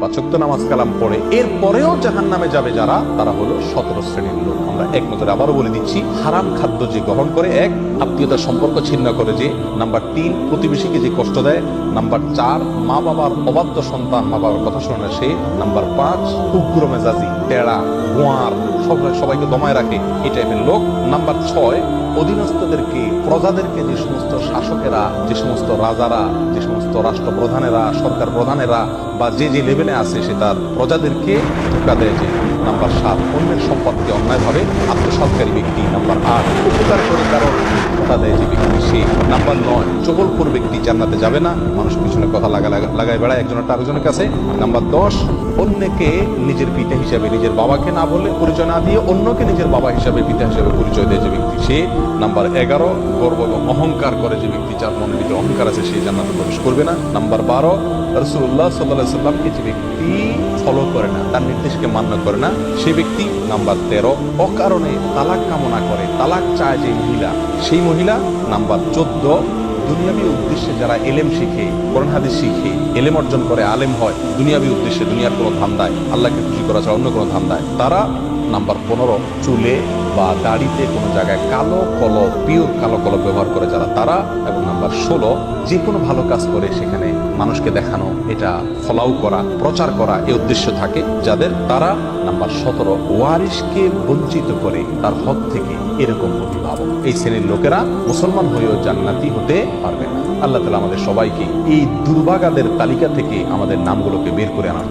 5 ওয়াক্ত নামাজ কালাম পড়ে, এরপরেও জাহান্নামে যাবে যারা, তারা হলো 17 শ্রেণীর লোক। আমরা এক নজরে আবারও বলে দিচ্ছি, হারাম খাদ্য যে গ্রহণ করে, 1 আত্মীয়তার সম্পর্ক ছিন্ন করে যে, নাম্বার 3 প্রতিবেশীকে যে কষ্ট দেয়, নাম্বার 4 মা বাবার অবাধ্য সন্তান, মা বাবার কথা শোনে না সে, নাম্বার 5 উগ্র মেজাজি, টেড়া, গোয়ার, সবাইকে দমায় রাখে, এই টাইপের লোক। নাম্বার 6 অধীনস্থদেরকে, প্রজাদেরকে, যে সমস্ত শাসকেরা, যে সমস্ত রাজারা, যে সমস্ত রাষ্ট্রপ্রধানেরা, সরকার প্রধানেরা বা যে যে লেভেলে আছে, সে তার প্রজাদেরকে ধোঁকা দেয় যে। নাম্বার 7 অন্যের সম্পদকে অন্যায়ভাবে আত্মসাৎকারী ব্যক্তি। নাম্বার 8 উপকার করে কারো ধোঁকা দেয় যে ব্যক্তি, সে। নাম্বার 9 চগলখোর ব্যক্তি জান্নাতে যাবে না, মানুষ পিছনে কথা লাগায় বেড়ায় একজনের আরেকজনের কাছে। নাম্বার 10 অন্যকে নিজের পিতা হিসাবে, নিজের বাবাকে না বলে, পরিচয় না দিয়ে অন্যকে নিজের বাবা হিসাবে, পিতা হিসাবে পরিচয় দেয় যে ব্যক্তি, সে। নাম্বার 11 গর্ব এবং অহংকার করে যে ব্যক্তি, যার মনের ভিতরে অহংকার আছে, সে জান্নাতে প্রবেশ করবে না। নাম্বার 12 রাসূলুল্লাহ সাল্লাল্লাহু আলাইহি সাল্লামকে যে ব্যক্তি ফলো করে না, তার নির্দেশকে মান্য করে না, সেই ব্যক্তি। নাম্বার 13 অকারণে তালাক কামনা করে, তালাক চায় যে মহিলা, সেই মহিলা। নাম্বার 14 দুনিয়াবী উদ্দেশ্যে যারা এলেম শিখে, কোরআন হাদিস শিখে, এলেম অর্জন করে, আলেম হয় দুনিয়াবী উদ্দেশ্যে, দুনিয়ার কোনো ধান্দায়, আল্লাহকে খুশি করা ছাড়া অন্য কোনো ধান্দায়, তারা। নাম্বার 15 চুলে বা দাড়িতে কোনো জায়গায় কালো কলম, পিওর কালো কলম ব্যবহার করে যারা, তারা। এবং নাম্বার 16 যে কোনো ভালো কাজ করে সেখানে মানুষকে দেখানো, এটা ফলাও করা, প্রচার করা, এই উদ্দেশ্য থাকে যাদের, তারা। নাম্বার 17 ওয়ারিশকে বঞ্চিত করে তার হক থেকে, এরকম অভিভাবক, এই শ্রেণীর লোকেরা মুসলমান হয়েও জান্নাতি হতে পারবে না। আল্লাহ তাআলা আমাদের সবাইকে এই দুর্ভাগাদের তালিকা থেকে আমাদের নামগুলোকে বের করে আনার